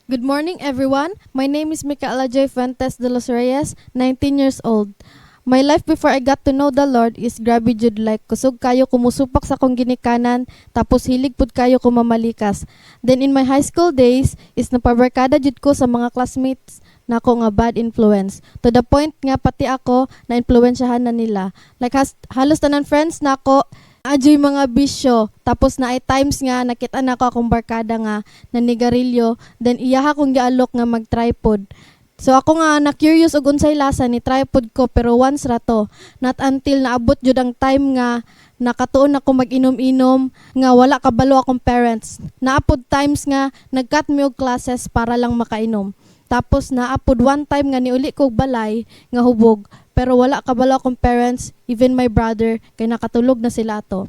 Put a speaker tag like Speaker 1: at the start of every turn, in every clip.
Speaker 1: Good morning, everyone. My name is Micaela J. Fuentes de los Reyes, 19 years old. My life before I got to know the Lord is grabe jud, like kusog kayo kumusupak sa kong ginikanan, tapos hilig pud kayo kumamalikas. Then in my high school days is napabarkada jud ko sa mga classmates nako nga bad influence. To the point nga pati ako na influensyahan na nila. Like halos tanan friends nako adyoy mga bisyo, tapos na ay times nga nakita na ko akong barkada nga nanigarilyo, then iyaha kong gialok nga mag-tripod. So ako nga na-curious og unsay lasa ni tripod ko, pero once ra to, not until naabot jud ang time nga nakatuon ako mag-inom-inom nga wala kabalo akong parents. Naapod times nga nag-cut me og classes para lang makainom. Tapos naapod one time nga niuli kog balay nga hubog, pero wala kabalo akong parents, even my brother, kay nakatulog na sila ato.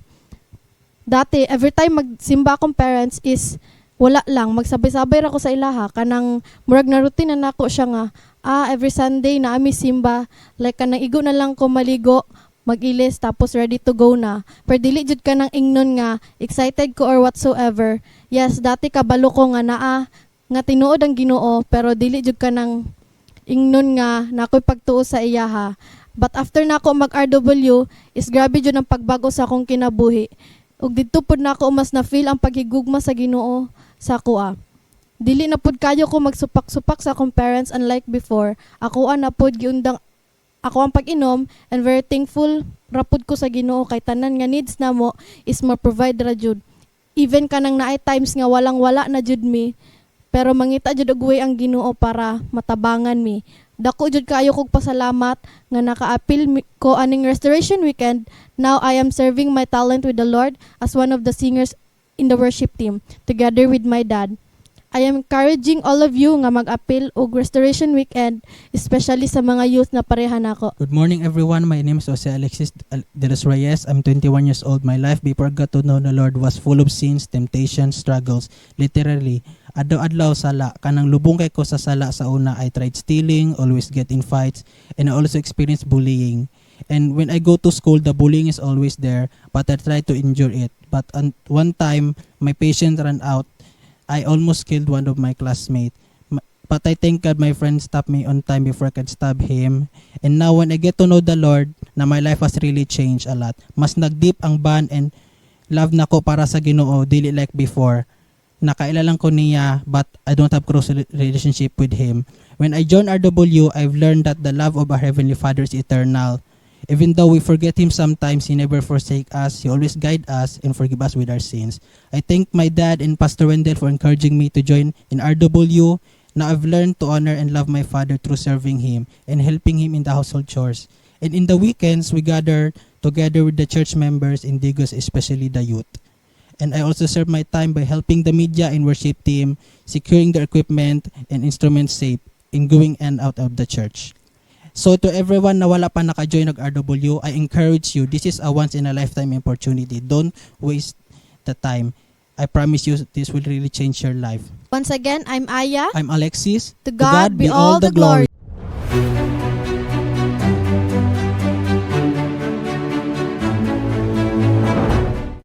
Speaker 1: Dati, every time magsimba akong parents is wala lang, magsabay-sabay ra ko sa ilaha, kanang murag na routine na nako siya nga, every Sunday na ami simba, like kanang igo na lang ko maligo, mag-ilis, tapos ready to go na. Pero dili jud ka nang ingnon nga, excited ko or whatsoever. Yes, dati kabalo ko nga nga tinuod ang Ginoo, pero dili jud ka nang ingnon nga nakoy pagtuo sa iyaha. But after nako mag-RW is grabe jud ang pagbago sa akong kinabuhi. Ug didto pud nako mas na feel ang paghigugma sa Ginoo sa kuha. Dili na pud kayo ko magsupak-supak sa akong parents unlike before. Ako na pud giundang ako ang pag-inom, and very thankful rapud ko sa Ginoo kay tanan nga needs namo is ma-provide ra jud. Even kanang naay times nga walang-wala na jud mi, pero mangita jud og way ang Ginoo para matabangan mi. Dako jud kaayo kog pasalamat nga naka-appeal ko aning Restoration Weekend. Now I am serving my talent with the Lord as one of the singers in the worship team together with my dad. I am encouraging all of you nga mag-appeal og Restoration Weekend, especially sa mga youth na pareha nako.
Speaker 2: Good morning, everyone. My name is Jose Alexis de los Reyes. I'm 21 years old. My life before I got to know the Lord was full of sins, temptations, struggles. Literally, adlaw-adlaw sala. Kanang lubong kay ko sa sala sa una. I tried stealing, always get in fights, and I also experienced bullying. And when I go to school, the bullying is always there, but I try to endure it. But one time, my patience ran out. I almost killed one of my classmates. But I thank God my friend stopped me on time before I could stab him. And now when I get to know the Lord, na my life has really changed a lot. Mas nagdeep ang bond and love na ko para sa Ginoo, dili like before. Nakailalang ko niya, but I don't have close relationship with Him. When I joined RW, I've learned that the love of our Heavenly Father is eternal. Even though we forget Him sometimes, He never forsake us. He always guide us and forgive us with our sins. I thank my dad and Pastor Wendell for encouraging me to join in RW. Now I've learned to honor and love my father through serving him and helping him in the household chores. And in the weekends, we gather together with the church members in Digos, especially the youth. And I also serve my time by helping the media and worship team, securing their equipment and instruments safe in going and out of the church. So to everyone na wala pa naka-join ng RW, I encourage you, this is a once-in-a-lifetime opportunity. Don't waste the time. I promise you, this will really change your life.
Speaker 1: Once again, I'm Aya.
Speaker 2: I'm Alexis.
Speaker 1: To God be all the glory.